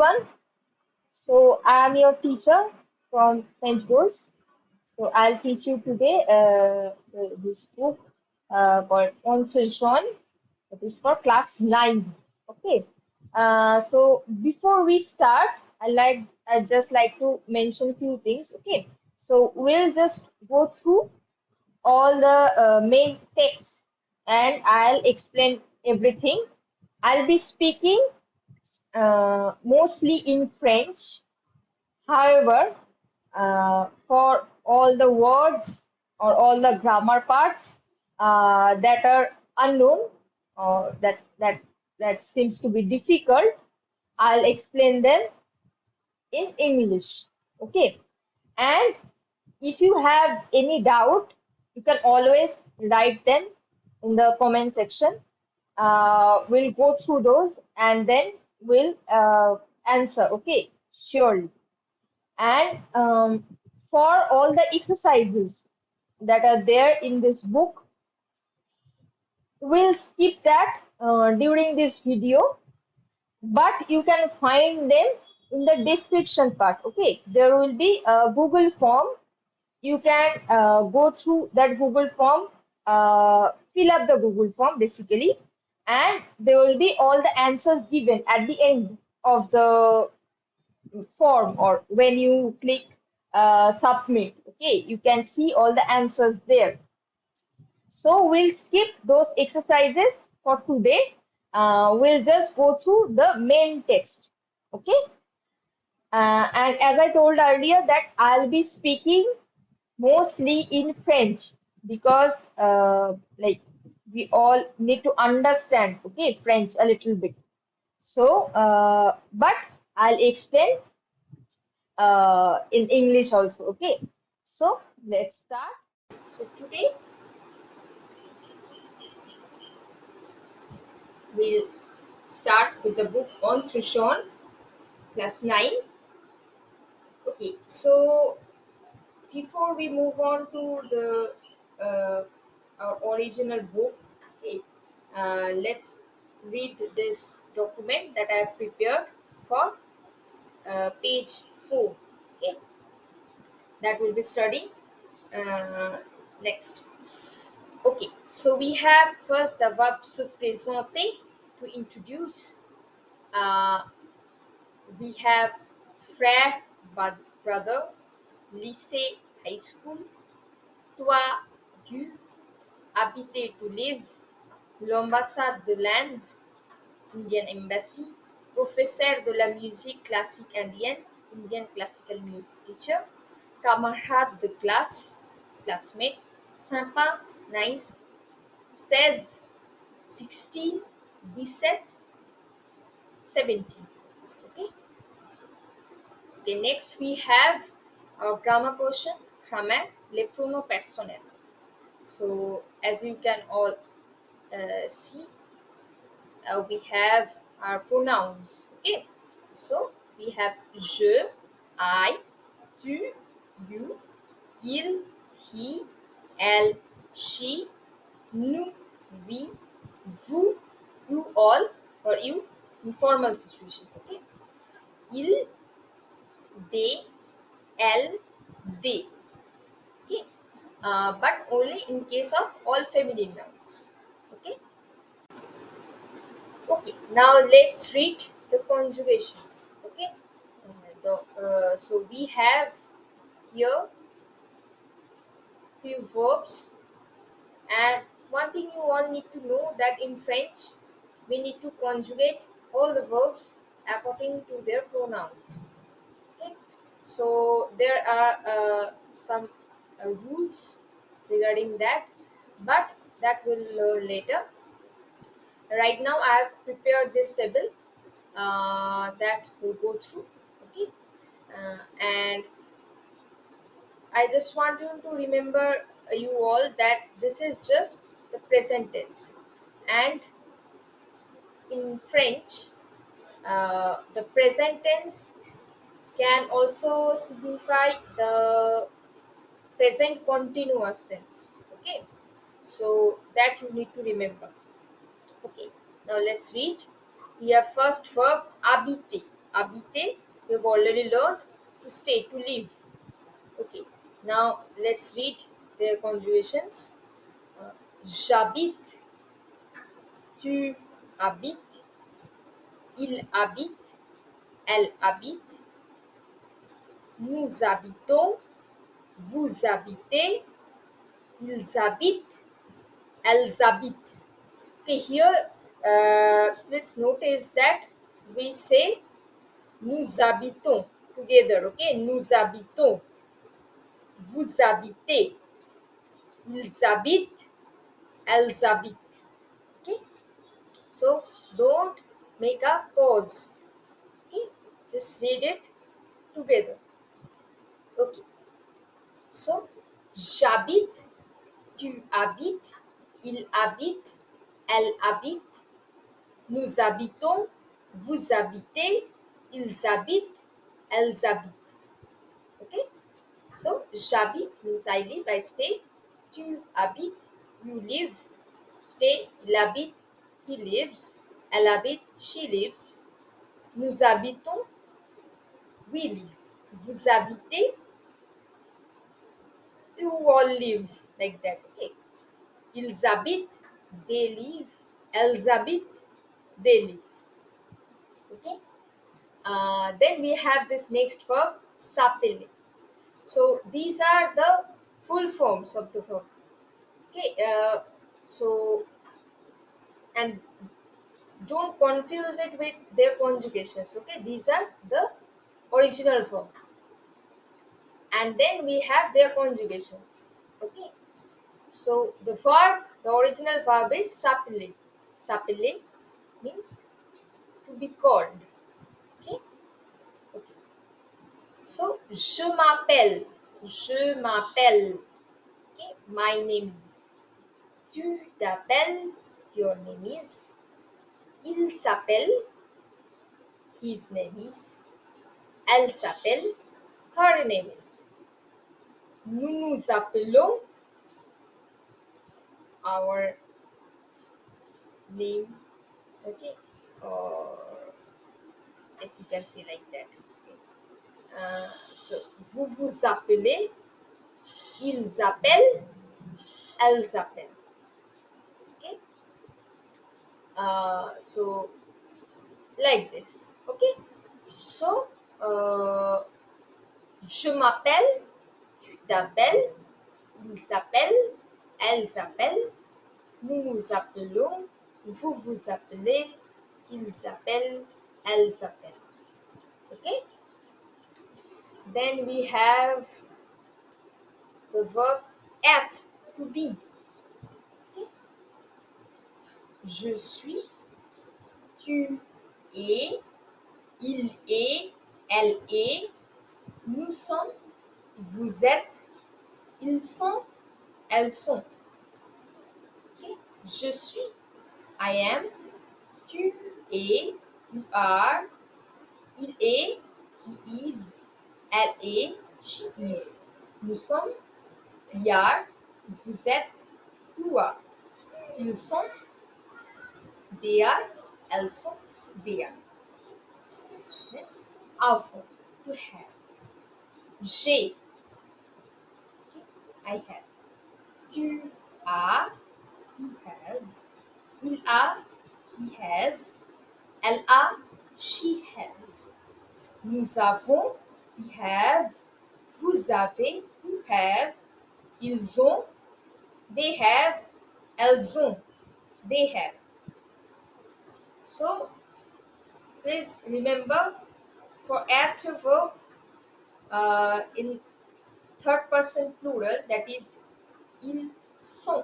everyone. So I am your teacher from French Goals. So I'll teach you today this book called Entre Jeunes. It is for class 9. Okay. So before we start, I just like to mention few things. Okay. So we'll just go through all the main text and I'll explain everything. I'll be speaking mostly in French. However, for all the words or all the grammar parts that are unknown or that seems to be difficult, I'll explain them in English. Okay. And if you have any doubt, you can always write them in the comment section. We'll go through those and then we'll answer. Okay, surely. And for all the exercises that are there in this book, we'll skip that during this video, but you can find them in the description part. Okay, there will be a Google form. You can go through that Google form, fill up the Google form basically, and there will be all the answers given at the end of the form or when you click submit. Okay, you can see all the answers there. So we'll skip those exercises for today. We'll just go through the main text. Okay, and as I told earlier that I'll be speaking mostly in French because like we all need to understand, okay, French a little bit. So but I'll explain in English also. Okay, so let's start. So today we'll start with the book Entre Jeunes Class 9. Okay, so before we move on to the our original book, okay, let's read this document that I have prepared for page 4. Okay, that will be studying next. Okay, so we have first the verb se présenter to introduce. Uh, we have frère, brother, lycée, high school, toi, you, habiter to live, l'ambassade de l'Inde, Indian embassy, professeur de la musique classique indienne, Indian classical music teacher, camarade de classe, classmate, sympa, nice, 16, 16, 17, 17. Okay. Okay, next we have our grammar portion, grammar, les pronoms personnels. So as you can all see, we have our pronouns. Okay, so we have je, I, tu, you, il, he, elle, she, nous, we, vous, you all, or you, informal situation. Okay, il, they, elle, they. Okay, but only in case of all feminine nouns. Okay. Okay, now let's read the conjugations. Okay, so we have here few verbs, and one thing you all need to know that in French we need to conjugate all the verbs according to their pronouns. Okay, so there are some rules regarding that, but that we'll learn later. Right now I have prepared this table that we'll go through. Okay, and I just want you to remember, you all, that this is just the present tense, and in French the present tense can also signify the present continuous tense. Okay, so that you need to remember. Okay, now let's read. We have first verb habiter. Habiter, we have already learned. To stay, to live. Okay. Now let's read their conjugations. J'habite, tu habites, il habite, elle habite, nous habitons, vous habitez, ils habitent, elles habitent. Okay, here let's notice that we say nous habitons together. Okay, nous habitons, vous habitez, ils habitent, elles habitent. Okay, so don't make a pause. Okay, just read it together. Okay, so j'habite, tu habites, il habite, elle habite, nous habitons, vous habitez, ils habitent, elles habitent. Okay, so j'habite means I live, I stay. Tu habites, you live, stay, il habite, he lives, elle habite, she lives. Nous habitons, we live. Vous habitez, you all live, like that. Okay. Ils habitent, they live. Elles habitent, they live. Okay. Then we have this next verb, s'appeler. So these are the full forms of the verb. Okay. So and don't confuse it with their conjugations. Okay. These are the original verb, and then we have their conjugations. Okay. So the original verb is s'appeler. S'appeler means to be called. Okay. Okay. So je m'appelle. Je m'appelle. Okay. My name is. Tu t'appelles. Your name is. Il s'appelle. His name is. Elle s'appelle. Her name is. Nous nous appelons. Our name. Okay. Or as you can say like that. Okay. So vous vous appelez. Ils appellent. Elles appellent. Okay. So like this. Okay. So je m'appelle, tu t'appelles, il s'appelle, elle s'appelle, nous nous appelons, vous vous appelez, ils s'appellent, elles s'appellent. Okay. Then we have the verb être, to be. Okay. Je suis, tu es, il est, elle est, nous sommes, vous êtes, ils sont, elles sont. Okay. Je suis, I am, tu es, you are, il est, he is, elle est, she is. Nous sommes, we are, vous êtes, you are. Ils sont, they are, elles sont, they are. Then, avoir, to have. J'ai, I have. Tu as, you have. Il a, he has. Elle a, she has. Nous avons, we have. Vous avez, you have. Ils ont, they have. Elles ont, they have. So please remember, for être verb in third person plural, that is ils sont.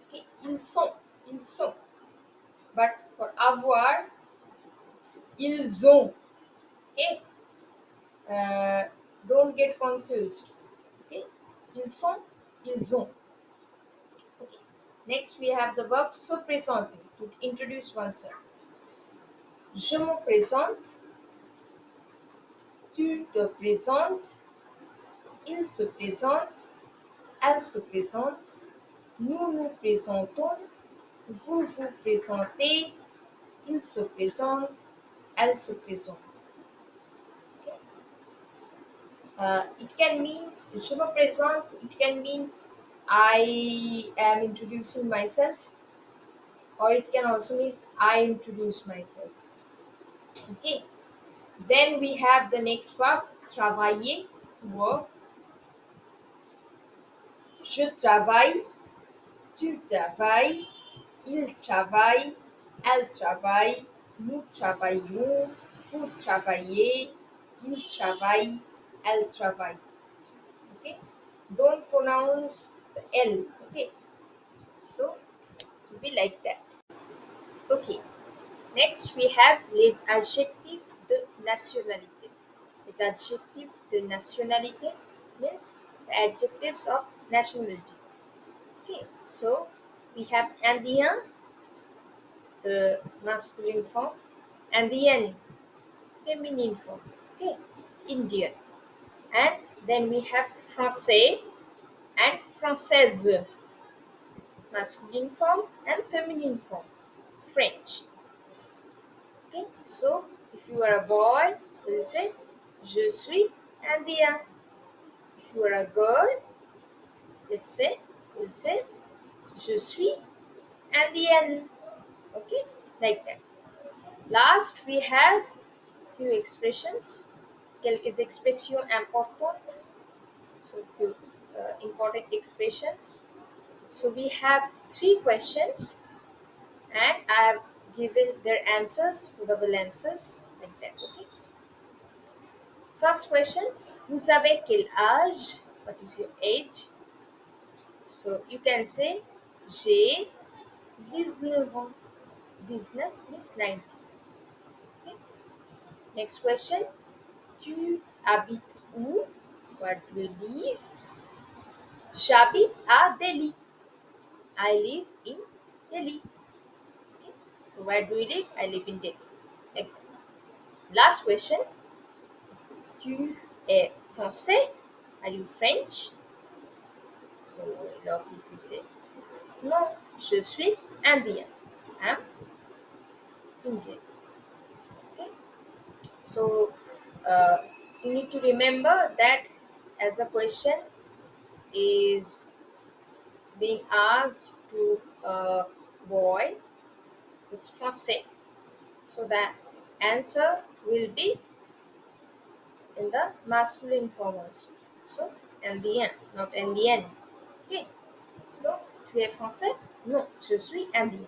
Okay? Ils sont, ils sont. But for avoir, it's ils ont. Okay? Don't get confused. Okay? Ils sont, ils ont. Okay. Next we have the verb se présenter, to introduce oneself. Je me présente, tu te présentes, il se présente, elle se présente, nous nous présentons, vous vous présentez, il se présente, elle se présente. It can mean je me présente. It can mean I am introducing myself, or it can also mean I introduce myself. Okay. Then we have the next verb, travailler, to work. Je travaille, tu travailles, il travaille, elle travaille, nous travaillons, vous travaillez, il travaille, elle travaille. Okay? Don't pronounce the L. Okay? So, to be like that. Okay. Next, we have les adjectifs de nationalité. Les adjectifs de nationalité means the adjectives of nationality. Okay, so we have Indien, the masculine form, Indienne, feminine form. Okay, Indian. And then we have Français and Française, masculine form and feminine form, French. Okay, so if you are a boy, you will say Je suis indien. If you are a girl, let's say you'll say Je suis indienne. Okay, like that. Last, we have few expressions, quelques expressions importantes. So few important expressions. So we have three questions, and I have given their answers, probable answers, like that. Okay. First question, vous avez quel âge? What is your age? So you can say j'ai 19 ans. 19 means 90. Okay. Next question, tu habites où? Where do you live? J'habite à Delhi. I live in Delhi. Okay. So where do you live? I live in Delhi. Like that. Last question, tu es français? Are you French? So alors ici c'est non, je suis indien. I'm Indian. Okay. So you need to remember that as the question is being asked to a boy who's français, so the answer will be in the masculine form also. So indien, not indienne. Okay. So tu es français? Non, je suis indien.